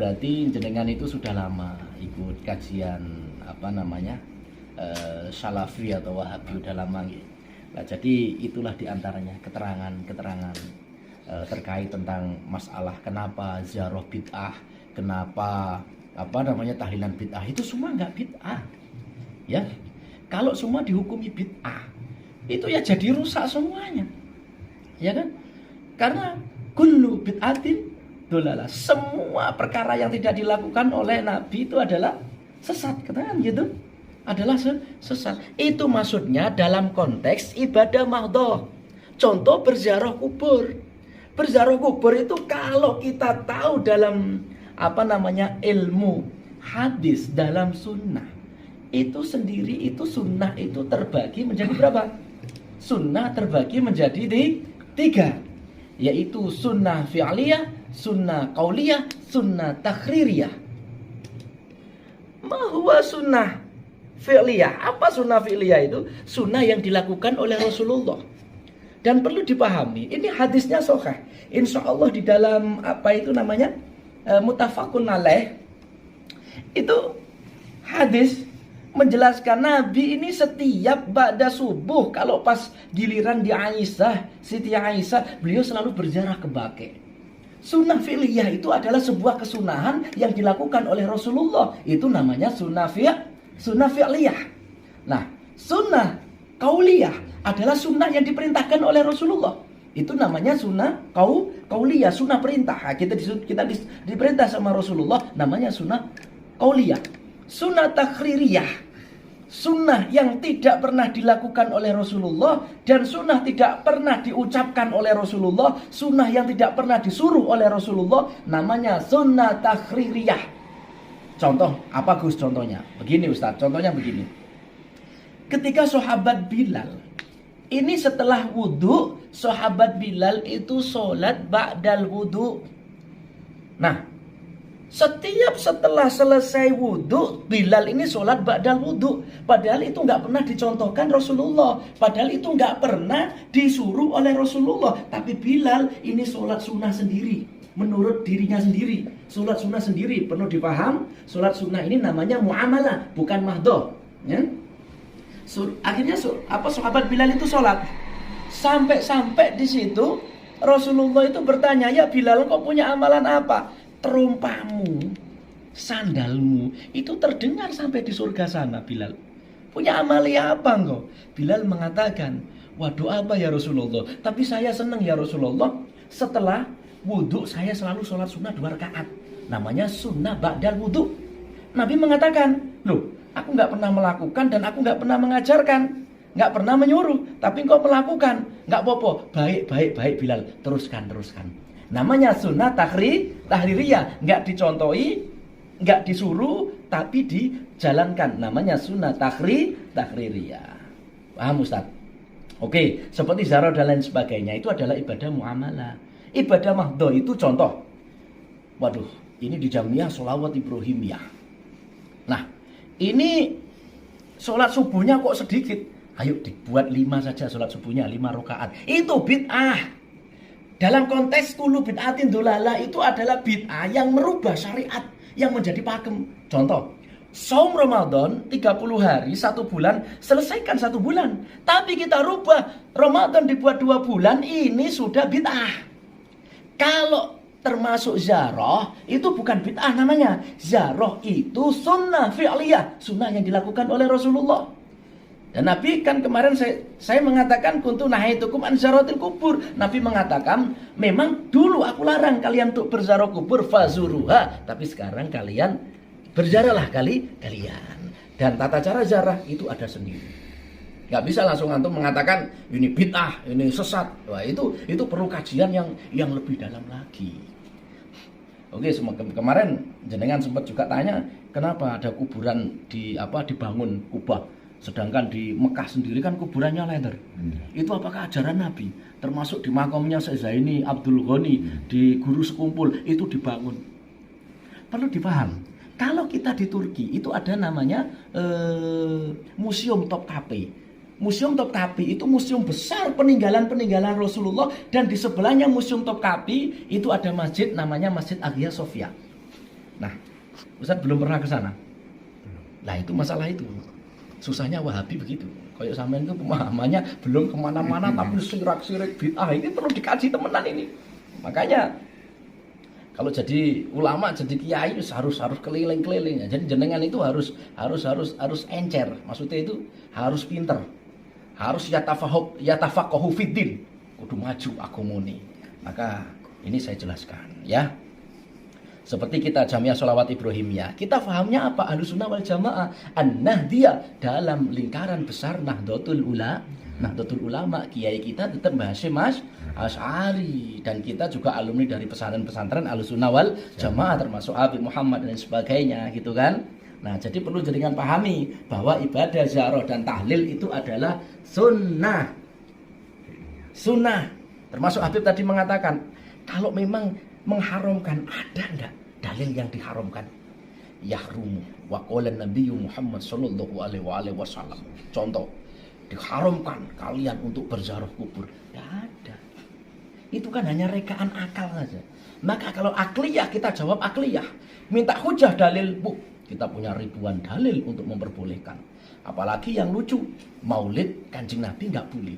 berarti jenengan itu sudah lama ikut kajian Salafi atau Wahabi, udah lama gitu. Nah, jadi itulah diantaranya keterangan terkait tentang masalah kenapa ziarah bid'ah, kenapa tahlilan bid'ah, itu semua nggak bid'ah. Ya, kalau semua dihukumi bid'ah, itu ya jadi rusak semuanya. Ya kan? Karena kullu bid'atin dolalah. Semua perkara yang tidak dilakukan oleh Nabi itu adalah sesat, katakan gitu. Adalah sesat. Itu maksudnya dalam konteks ibadah mahdhah. Contoh berziarah kubur. Berziarah kubur itu kalau kita tahu dalam ilmu hadis, dalam sunnah, itu sendiri, itu sunnah itu terbagi menjadi berapa? Sunnah terbagi menjadi tiga, yaitu sunnah fi'liyah, sunnah qauliyah, sunnah takhririyah. Mahwa sunnah fi'liyah. Apa sunnah fi'liyah itu? Sunnah yang dilakukan oleh Rasulullah. Dan perlu dipahami, ini hadisnya sahih. Insya Allah di dalam muttafaqun alaih, itu hadis menjelaskan Nabi ini setiap ba'da subuh, kalau pas giliran di Aisyah, Siti Aisyah, beliau selalu berziarah ke Baqi. Sunnah fi'liyah itu adalah sebuah kesunahan yang dilakukan oleh Rasulullah. Itu namanya sunnah fi'liyah. Nah, sunnah qauliyah adalah sunnah yang diperintahkan oleh Rasulullah. Itu namanya sunnah qauliyah, sunnah perintah. Kita diperintah sama Rasulullah, namanya sunnah qauliyah. Sunnah takhririyah, sunnah yang tidak pernah dilakukan oleh Rasulullah dan sunnah tidak pernah diucapkan oleh Rasulullah, sunnah yang tidak pernah disuruh oleh Rasulullah, namanya sunnah takhririyah. Contoh, apa Gus contohnya? Begini Ustaz, contohnya begini. Ketika sahabat Bilal, ini setelah wudhu, sahabat Bilal itu sholat ba'dal wudhu. Nah, setelah selesai wudhu, Bilal ini sholat ba'dal wudhu. Padahal itu nggak pernah dicontohkan Rasulullah. Padahal itu nggak pernah disuruh oleh Rasulullah. Tapi Bilal ini sholat sunnah sendiri, menurut dirinya sendiri. Sholat sunnah sendiri, perlu dipaham. Sholat sunnah ini namanya muamalah, bukan mahdhah. Ya? Akhirnya sahabat Bilal itu sholat. Sampai di situ Rasulullah itu bertanya, ya Bilal, kau punya amalan apa? Terompamu, sandalmu itu terdengar sampai di surga sana. Bilal, punya amalia apa engkau? Bilal mengatakan, waduh apa ya Rasulullah, tapi saya senang ya Rasulullah, setelah wudhu saya selalu sholat sunnah 2 rakaat, namanya sunnah ba'dal wudhu. Nabi mengatakan, loh, aku nggak pernah melakukan dan aku nggak pernah mengajarkan, nggak pernah menyuruh, tapi engkau melakukan, nggak apa-apa. Baik Bilal, teruskan. Namanya sunnah tahririyah, nggak dicontohi, nggak disuruh, tapi dijalankan. Namanya sunnah tahririyah. Paham Ustaz? Oke, seperti ziarah dan lain sebagainya itu adalah ibadah muamalah. Ibadah mahdhah itu contoh. Waduh, ini di Jamiah Sholawat Ibrahimiyah. Nah, ini sholat subuhnya kok sedikit. Ayo dibuat 5 saja sholat subuhnya, 5 rakaat. Itu bid'ah. Dalam konteks kullu bid'atin dolalah itu adalah bid'ah yang merubah syariat, yang menjadi pakem. Contoh, saum Ramadan 30 hari 1 bulan, selesaikan 1 bulan. Tapi kita rubah, Ramadan dibuat 2 bulan, ini sudah bid'ah. Kalau termasuk ziarah, itu bukan bid'ah namanya. Ziarah itu sunnah fi'liyah, sunnah yang dilakukan oleh Rasulullah. Dan Nabi kan kemarin saya mengatakan kuntu nahaitukum an ziyaratil kubur. Nabi mengatakan, memang dulu aku larang kalian untuk berziarah kubur, fazuruha, tapi sekarang kalian berziarahlah kalian. Dan tata cara ziarah itu ada sendiri. Gak bisa langsung antum mengatakan ini bid'ah, ini sesat. Wah, itu perlu kajian yang lebih dalam lagi. Oke, kemarin jenengan sempat juga tanya, kenapa ada kuburan dibangun Kubah, sedangkan di Mekah sendiri kan kuburannya letter. Itu apakah ajaran Nabi? Termasuk di makamnya Syekh Zaini Abdul Ghani di Guru Sekumpul itu dibangun. Perlu dipaham. Kalau kita di Turki itu ada namanya Museum Topkapi. Museum Topkapi itu museum besar peninggalan-peninggalan Rasulullah, dan di sebelahnya Museum Topkapi itu ada masjid namanya Masjid Hagia Sophia. Nah, Ustaz belum pernah ke sana. Nah, itu masalah itu. Susahnya Wahabi begitu. Kayak sampean itu pemahamannya belum kemana-mana tapi sirak-sirik bid'ah ini perlu dikaji temenan ini. Makanya kalau jadi ulama, jadi kiai harus keliling-keliling. Jadi jenengan itu harus encer. Maksudnya itu harus pinter. Harus yatafaqahu fiddin. Kudu maju agamane. Maka ini saya jelaskan ya. Seperti kita Jamiah Sholawat Ibrahimiyah, kita fahamnya apa? Ahlussunnah wal Jamaah, an-nahdiyah dalam lingkaran besar Nahdlatul Ulama. Kiai kita tetap Mbah Hasyim Asy'ari, dan kita juga alumni dari pesantren Ahlussunnah wal Jamaah, termasuk Habib Muhammad dan sebagainya, gitu kan? Nah, jadi perlu jenengan pahami bahwa ibadah ziarah dan tahlil itu adalah sunnah. Termasuk Habib tadi mengatakan, kalau memang mengharamkan, ada enggak dalil yang diharamkan? Yahrumu wa qala Nabi Muhammad sallallahu alaihi wasallam. Contoh, diharamkan kalian untuk berziarah kubur. Enggak ada. Itu kan hanya rekaan akal saja. Maka kalau akliyah, kita jawab akliyah. Minta hujah dalil, kita punya ribuan dalil untuk memperbolehkan. Apalagi yang lucu, maulid Kanjeng Nabi enggak boleh.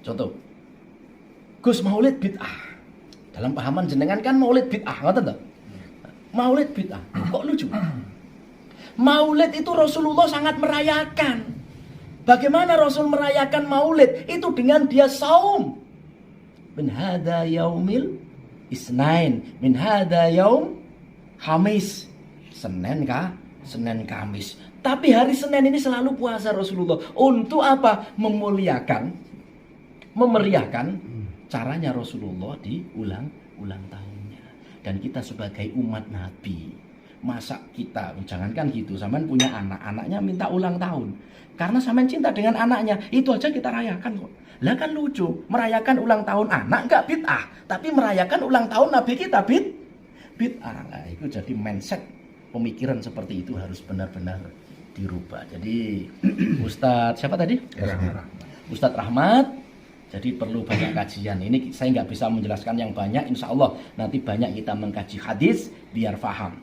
Contoh, Gus, maulid bid'ah. Dalam pahaman jenengan kan maulid bid'ah, ngoten to? Maulid bid'ah. Kok lucu? Maulid itu Rasulullah sangat merayakan. Bagaimana Rasul merayakan maulid? Itu dengan dia saum. Min hadza yaumil isnain, min hadza yaum Khamis. Senin Kamis. Tapi hari Senin ini selalu puasa Rasulullah. Untuk apa? Memeriahkan caranya Rasulullah di ulang tahunnya. Dan kita sebagai umat Nabi, masa kita, jangankan gitu, sampean punya anaknya minta ulang tahun. Karena sampean cinta dengan anaknya, itu aja kita rayakan kok. Lah kan lucu, merayakan ulang tahun anak enggak bid'ah, tapi merayakan ulang tahun Nabi kita bid'ah. Nah, itu jadi mindset, pemikiran seperti itu harus benar-benar dirubah. Jadi Ustadz siapa tadi? Ustadz Rahmat. Jadi perlu banyak kajian. Ini saya nggak bisa menjelaskan yang banyak. Insya Allah nanti banyak kita mengkaji hadis biar faham.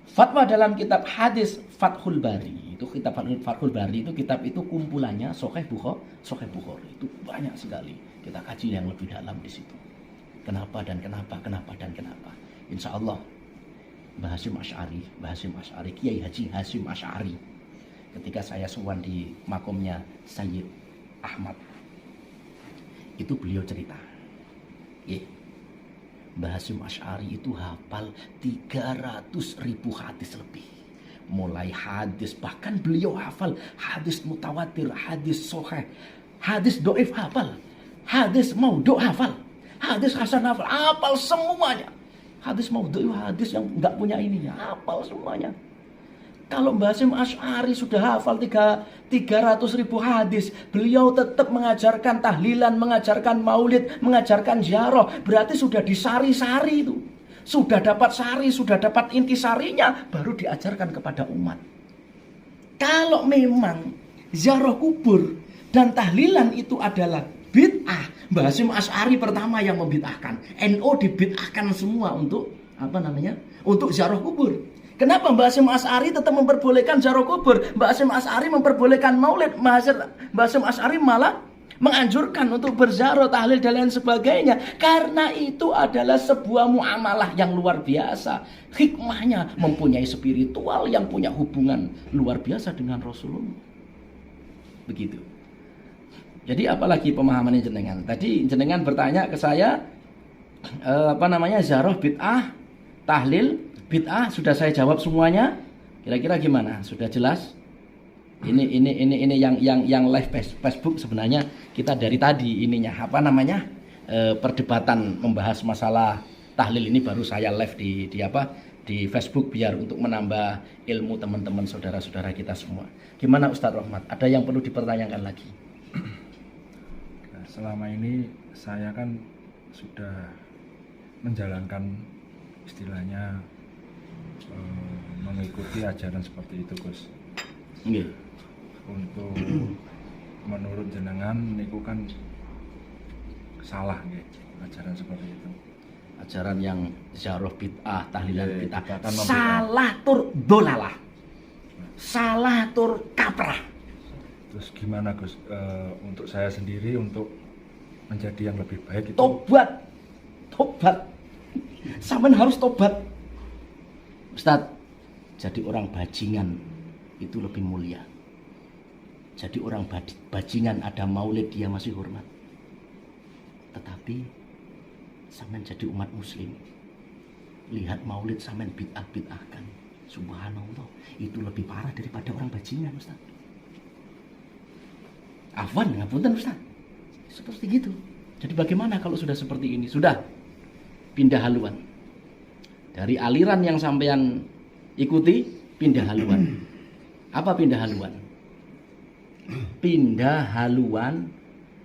Fatwa dalam kitab hadis Fathul Bari. Itu kitab Fathul Bari itu kitab itu kumpulannya Sahih Bukhari. Itu banyak sekali. Kita kaji yang lebih dalam di situ. Kenapa dan kenapa. Insya Allah Mbah Hasyim Asy'ari, Kiai Haji Hasyim Asy'ari. Ketika saya sowan di makomnya Sayyid Ahmad, itu beliau cerita, Mbah Hasyim Asy'ari itu hafal 300.000 hadis lebih. Mulai hadis, bahkan beliau hafal hadis mutawatir, hadis sahih, hadis dhaif hafal, hadis maudhu hafal, hadis hasan hafal semuanya. Hadis maudhu, hadis yang enggak punya ininya, hafal semuanya. Kalau Mbah Hasyim Asy'ari sudah hafal 300.000 hadis, beliau tetap mengajarkan tahlilan, mengajarkan maulid, mengajarkan ziarah. Berarti sudah disari-sari itu. Sudah dapat sari, sudah dapat intisarinya, baru diajarkan kepada umat. Kalau memang ziarah kubur dan tahlilan itu adalah bid'ah, Mbah Hasyim Asy'ari pertama yang membid'ahkan. NU dibid'ahkan semua untuk untuk ziarah kubur. Kenapa Mbah Hasyim Asy'ari tetap memperbolehkan ziarah kubur? Mbah Hasyim Asy'ari memperbolehkan maulid. Mbah Hasyim Asy'ari malah menganjurkan untuk berziarah, tahlil dan lain sebagainya. Karena itu adalah sebuah muamalah yang luar biasa. Hikmahnya mempunyai spiritual yang punya hubungan luar biasa dengan Rasulullah. Begitu. Jadi apalagi pemahaman jenengan? Tadi jenengan bertanya ke saya ziarah bid'ah, tahlil bid'ah, sudah saya jawab semuanya. Kira-kira gimana? Sudah jelas? Ini yang live Facebook sebenarnya kita dari tadi ininya perdebatan membahas masalah tahlil ini baru saya live di Facebook biar untuk menambah ilmu teman-teman saudara-saudara kita semua. Gimana Ustadz Rahmat? Ada yang perlu dipertanyakan lagi? Selama ini saya kan sudah menjalankan istilahnya mengikuti ajaran seperti itu, Gus. Nggih. Untuk menurut jenengan niku kan salah nggih ajaran seperti itu. ajaran yang ziarah bid'ah, tahlilan Iya, bid'ah, kita akan membid'ah. salah tur dolalah, salah tur kaprah. Terus gimana Gus, untuk saya sendiri untuk menjadi yang lebih baik itu? Tobat, sampean harus tobat. Ustadz, jadi orang bajingan itu lebih mulia. Jadi orang bajingan ada maulid dia masih hormat. Tetapi sampean jadi umat muslim, lihat maulid sampean bid'ah-bid'ahkan. Subhanallah, itu lebih parah daripada orang bajingan, Ustaz. Afwan, ngapunten Ustaz. Seperti gitu. Jadi bagaimana kalau sudah seperti ini? Sudah pindah haluan. Dari aliran yang sampean ikuti, pindah haluan. Apa pindah haluan? Pindah haluan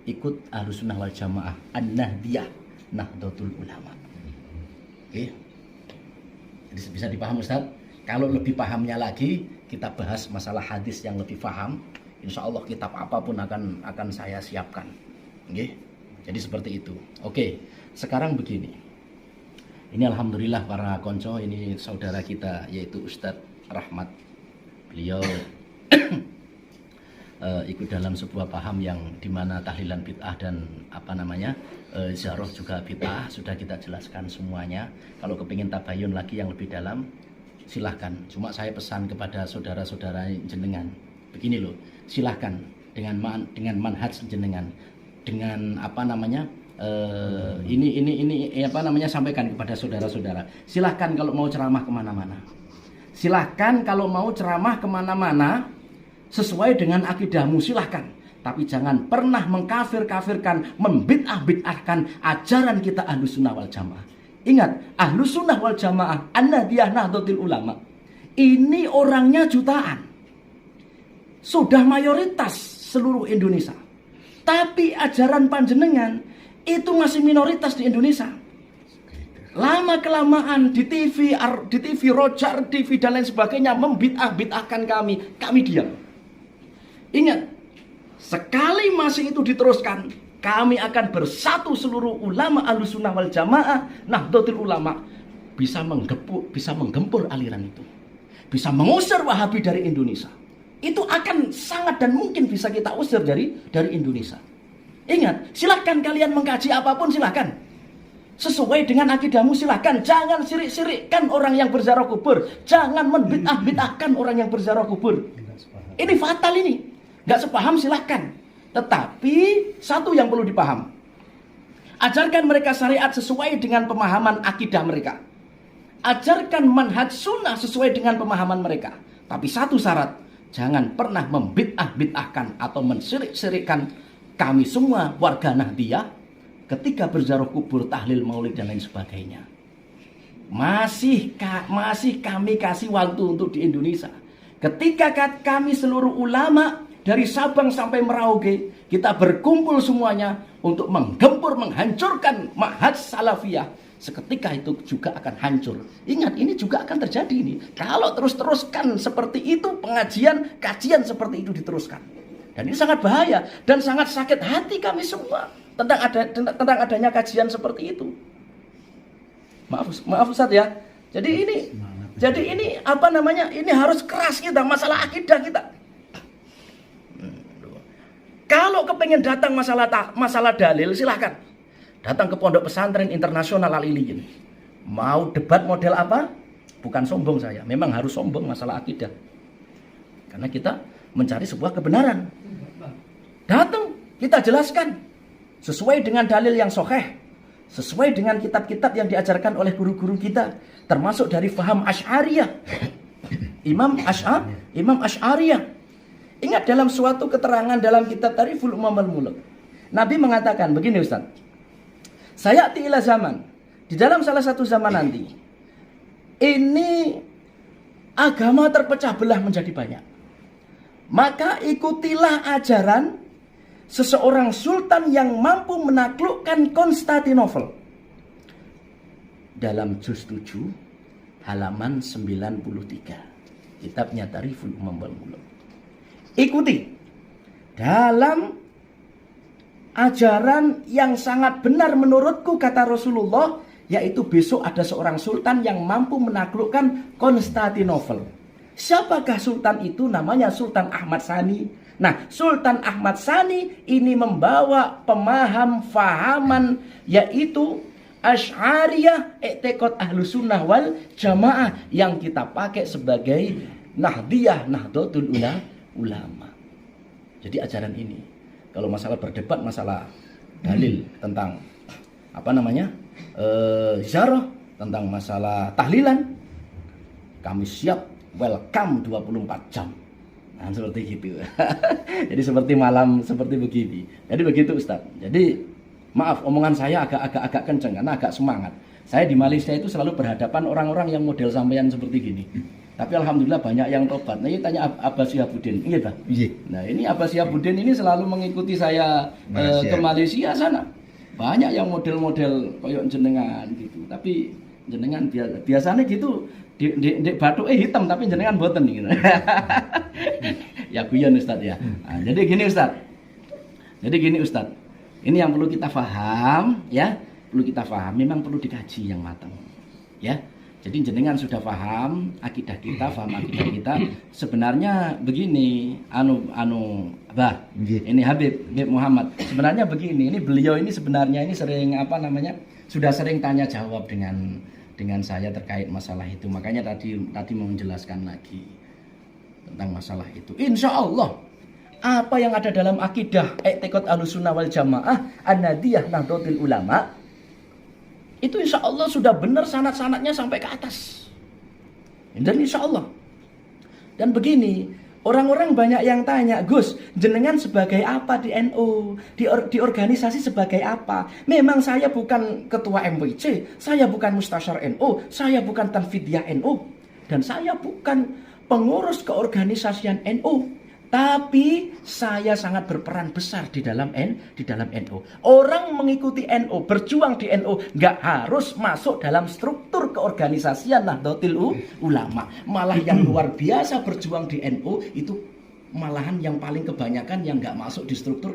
ikut Ahlussunnah wal Jamaah, An-Nahdiyah, Nahdlatul Ulama. Oke. Jadi bisa dipaham Ustaz? Kalau lebih pahamnya lagi, kita bahas masalah hadis yang lebih paham. Insya Allah kitab apapun akan saya siapkan. Oke. Jadi seperti itu. Oke. Sekarang begini. Ini alhamdulillah para konco, ini saudara kita yaitu Ustadz Rahmat. Beliau ikut dalam sebuah paham yang dimana tahlilan bid'ah dan ziarah juga bid'ah. Sudah kita jelaskan semuanya. Kalau kepingin tabayun lagi yang lebih dalam, silahkan. Cuma saya pesan kepada saudara-saudara jenengan, begini loh, silahkan dengan manhaj jenengan, dengan sampaikan kepada saudara-saudara. Silahkan kalau mau ceramah kemana-mana. Silahkan kalau mau ceramah kemana-mana sesuai dengan akidahmu, silahkan. Tapi jangan pernah mengkafir-kafirkan, membid'ah-bid'ahkan ajaran kita Ahlussunnah wal Jamaah. Ingat, Ahlussunnah wal Jamaah, An-Nahdiyah Nahdlatul Ulama, ini orangnya jutaan. Sudah mayoritas seluruh Indonesia. Tapi ajaran panjenengan itu masih minoritas di Indonesia. Lama-kelamaan di TV Rojar, TV dan lain sebagainya membid'ah-bid'ahkan kami diam. Ingat, sekali masih itu diteruskan, kami akan bersatu seluruh ulama Ahlussunnah wal Jamaah, Nahdlatul Ulama, bisa menggempur aliran itu, bisa mengusir Wahabi dari Indonesia. Itu akan sangat dan mungkin bisa kita usir dari Indonesia. Ingat, silahkan kalian mengkaji apapun, silahkan. Sesuai dengan akidahmu, silahkan. Jangan sirik-sirikkan orang yang berziarah kubur. Jangan membid'ah-bid'ahkan orang yang berziarah kubur. Ini fatal ini. Gak sepaham silahkan. Tetapi satu yang perlu dipaham, ajarkan mereka syariat sesuai dengan pemahaman akidah mereka. Ajarkan manhaj sunnah sesuai dengan pemahaman mereka. Tapi satu syarat, jangan pernah membid'ah-bid'ahkan atau mensirik-sirikkan kami semua warga Nahdiyah ketika berziarah kubur, tahlil, maulid dan lain sebagainya. Masih kami kasih waktu untuk di Indonesia. Ketika kami seluruh ulama dari Sabang sampai Merauke, kita berkumpul semuanya untuk menggempur, menghancurkan manhaj salafiyah. Seketika itu juga akan hancur. Ingat, ini juga akan terjadi ini. Kalau terus-teruskan seperti itu, kajian seperti itu diteruskan. Dan ini sangat bahaya dan sangat sakit hati kami semua tentang adanya kajian seperti itu. Maaf Ustaz ya. Jadi ini ini harus keras kita, masalah akidah kita. Kalau kepengen datang masalah dalil, silahkan datang ke Pondok Pesantren Internasional Al-Iliyin. Mau debat model apa? Bukan sombong saya, memang harus sombong masalah akidah. Karena kita mencari sebuah kebenaran. Datang, kita jelaskan sesuai dengan dalil yang sahih, sesuai dengan kitab-kitab yang diajarkan oleh guru-guru kita, termasuk dari faham Asy'ariyah. Imam Asy'ariyah. Ingat dalam suatu keterangan dalam kitab Tariful Umam al-Muluk, Nabi mengatakan begini Ustaz, sayati ila zaman, di dalam salah satu zaman nanti, ini agama terpecah belah menjadi banyak. Maka ikutilah ajaran seseorang sultan yang mampu menaklukkan Konstantinopel. Dalam juz 7 halaman 93, kitabnya Tariful Umam al-Muluk. Ikuti dalam ajaran yang sangat benar menurutku, kata Rasulullah, yaitu besok ada seorang sultan yang mampu menaklukkan Konstantinopel. Siapakah sultan itu? Namanya Sultan Ahmad Tsani. Nah, Sultan Ahmad Tsani ini membawa fahaman yaitu Asy'ariyah, i'tiqad Ahlus Sunnah wal Jamaah yang kita pakai sebagai Nahdlatul Ulama. Jadi ajaran ini, kalau masalah berdebat, masalah dalil tentang ziarah, tentang masalah tahlilan, kami siap welcome 24 jam. Nah, seperti gitu. Jadi seperti malam seperti begini. Jadi begitu Ustaz. Jadi maaf omongan saya agak kenceng karena agak semangat. Saya di Malaysia itu selalu berhadapan orang-orang yang model sampean seperti gini. Tapi alhamdulillah banyak yang tobat. Nah, ini tanya Abbas Syihabuddin. Iya, Pak? Iya. Nah, ini Abbas Syihabuddin ini selalu mengikuti saya ke Malaysia sana. Banyak yang model-model koyok jenengan gitu. Tapi jenengan biasanya gitu di batuk hitam tapi jenengan boten gitu. Ya guyon Ustaz ya. Nah, jadi gini Ustaz. Ini yang perlu kita paham ya. Perlu kita paham, memang perlu dikaji yang matang. Ya. Jadi jenengan sudah paham akidah kita, sebenarnya begini, ini Habib Muhammad. Sebenarnya begini, ini beliau ini sebenarnya ini sering sudah sering tanya jawab dengan saya terkait masalah itu. Makanya tadi mau menjelaskan lagi tentang masalah itu. Insya Allah apa yang ada dalam akidah i'tiqad Ahlus Sunnah wal Jamaah An-Nahdliyah Nahdlatul Ulama itu insya Allah sudah benar sanad-sanadnya sampai ke atas. Dan insya Allah. Dan begini, orang-orang banyak yang tanya, Gus, jenengan sebagai apa di NU? Di organisasi sebagai apa? Memang saya bukan ketua MWC, saya bukan mustasyar NU, saya bukan tanfidiyah NU, dan saya bukan pengurus keorganisasian NU. Tapi saya sangat berperan besar di dalam NU. Orang mengikuti NU, berjuang di NU, nggak harus masuk dalam struktur keorganisasian Nahdlatul Ulama. Malah yang luar biasa berjuang di NU itu malahan yang paling kebanyakan yang nggak masuk di struktur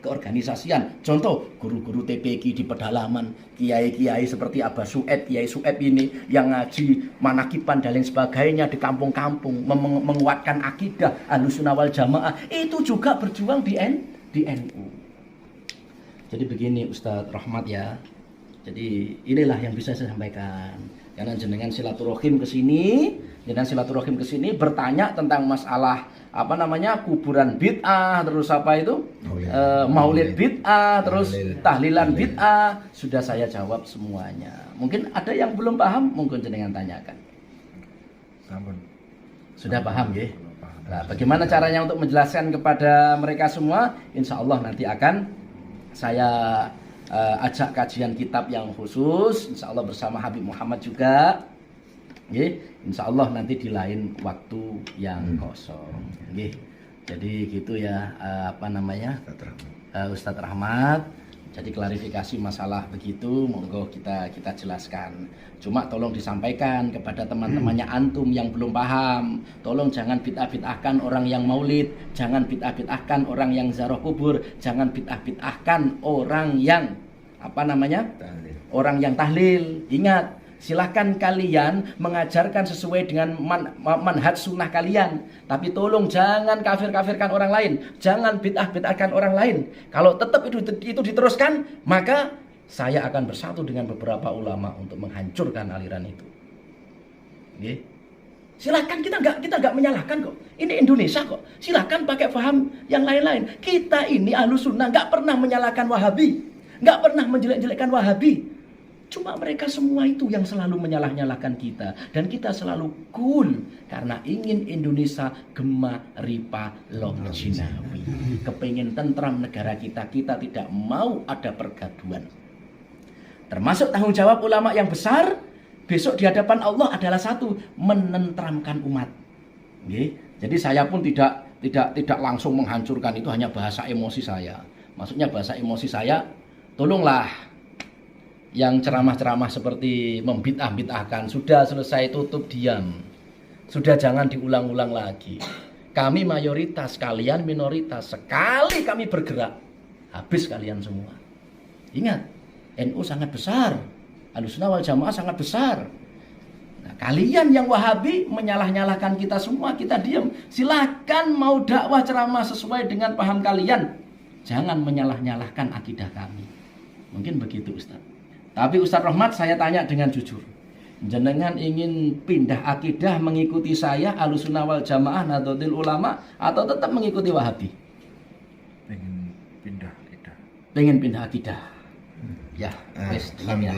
keorganisasian. Contoh guru-guru TPQ di pedalaman, kiai-kiai seperti Abah Su'ed, Kiai Su'ed ini yang ngaji manakiban dan lain sebagainya di kampung-kampung, menguatkan akidah Ahlus Sunnah wal Jamaah, itu juga berjuang di NU. Jadi begini Ustadz Rahmat ya. Jadi inilah yang bisa saya sampaikan. Karena jenengan silaturahim ke sini, bertanya tentang masalah kuburan bid'ah, terus maulid bid'ah, terus tahlilan bid'ah, sudah saya jawab semuanya. Mungkin ada yang belum paham, mungkin jenengan tanyakan. Sudah paham ya? Nah, bagaimana caranya untuk menjelaskan kepada mereka semua? Insya Allah nanti akan saya ajak kajian kitab yang khusus, insya Allah bersama Habib Muhammad juga. Insya Allah nanti di lain waktu yang kosong. Jadi gitu ya Ustadz Rahmat. Jadi klarifikasi masalah begitu, monggo kita jelaskan. Cuma tolong disampaikan kepada teman-temannya antum yang belum paham. Tolong jangan bid'ah-bid'ahkan orang yang maulid, jangan bid'ah-bid'ahkan orang yang ziarah kubur, jangan bid'ah-bid'ahkan orang yang orang yang tahlil. Ingat, silahkan kalian mengajarkan sesuai dengan manhaj sunnah kalian. Tapi tolong jangan kafir-kafirkan orang lain. Jangan bid'ah-bid'ahkan orang lain. Kalau tetap itu diteruskan, maka saya akan bersatu dengan beberapa ulama untuk menghancurkan aliran itu. Silahkan, kita nggak menyalahkan kok. Ini Indonesia kok. Silahkan pakai paham yang lain-lain. Kita ini Ahlus Sunnah nggak pernah menyalahkan Wahabi, nggak pernah menjelek-jelekkan Wahabi. Cuma mereka semua itu yang selalu menyalah-nyalahkan kita. Dan kita selalu cool karena ingin Indonesia gema ripa lok jinawi. Kepengen tentram negara kita. Kita tidak mau ada pergaduhan. Termasuk tanggung jawab ulama yang besar besok di hadapan Allah adalah satu, menentramkan umat. Jadi saya pun tidak langsung menghancurkan, itu hanya bahasa emosi saya. Maksudnya bahasa emosi saya, tolonglah yang ceramah-ceramah seperti membid'ah-bid'ahkan, sudah selesai, tutup, diam. Sudah jangan diulang-ulang lagi. Kami mayoritas, kalian minoritas. Sekali kami bergerak, habis kalian semua. Ingat, NU sangat besar. Ahlussunnah wal Jamaah sangat besar. Nah, kalian yang Wahabi menyalah-nyalahkan kita semua, kita diam. Silakan mau dakwah ceramah sesuai dengan paham kalian. Jangan menyalah-nyalahkan akidah kami. Mungkin begitu Ustaz. Tapi Ustaz Rohmat, saya tanya dengan jujur. Jenengan ingin pindah akidah mengikuti saya Ahlussunnah wal Jamaah Nahdlatul Ulama atau tetap mengikuti Wahabi? Pengen pindah akidah. Pengen pindah akidah. Ya, wis ya.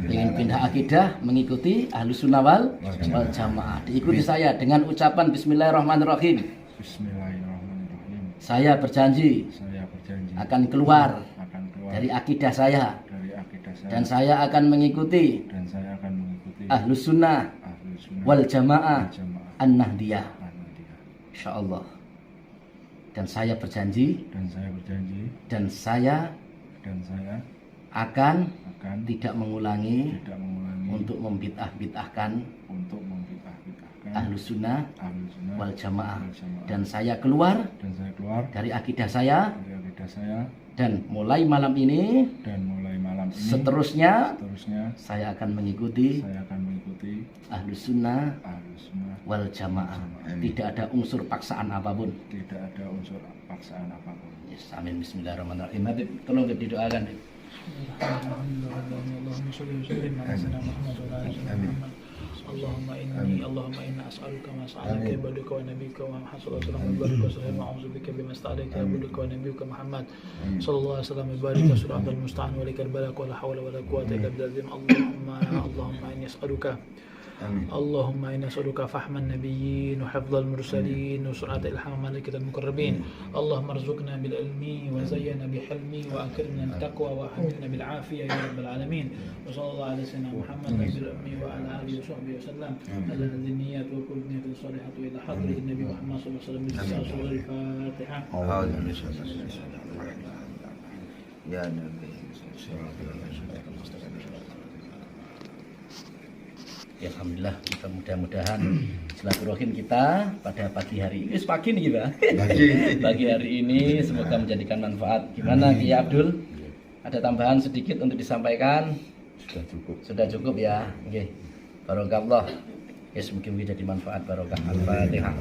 Pengen pindah akidah mengikuti Ahlussunnah wal Jamaah. Diikuti saya dengan ucapan Bismillahirrahmanirrahim. Bismillahirrahmanirrahim. Saya berjanji akan keluar dari akidah saya. Dan saya akan mengikuti Ahlussunnah wal Jamaah An-Nahdiyah. Insyaallah. Dan saya berjanji dan saya akan tidak mengulangi untuk membid'ah-bid'ahkan Ahlussunnah wal Jamaah. Dan saya keluar dari akidah saya. Dan mulai malam ini seterusnya saya akan mengikuti Ahlussunnah wal Jamaah. Tidak ada unsur paksaan apapun. Yes, amin. Bismillahirrahmanirrahim. Habib, tolong didoakan. اللهم إنا أسألك ما سألك عبادك ونبيك وحصل رحمة بارك وسلم أعوذ بك بما استعليك عبادك ونبيك محمد صلى الله عليه وسلم بارك سورة المستعان ولك البلاك ولا حول ولا قوة إلا بالله اللهم إني أسألك اللهم إنا نسألك فهم النبيين وحفظ المرسلين وسرعة إلحام ملائكة المقربين اللهم ارزقنا بالعلم وزينا بحلمي وأكرمنا بالتقوى وحمدنا بالعافية يا رب العالمين وصلى الله على سيدنا محمد نبي الأمي وعلى آله وصحبه وسلم على النيات وكل نية صالحة إلى حضرة النبي محمد صلى الله عليه وسلم بسورة الفاتحة يا نبي ya, alhamdulillah, mudah-mudahan silaturahim kita pada pagi hari ini, pagi nih Pak. Pagi hari ini semoga menjadikan manfaat. Gimana Kiai Abdul? Ada tambahan sedikit untuk disampaikan? Sudah cukup ya. Oke. Barokah Allah. Ya, semoga menjadi manfaat barokah. Al-Fatihah.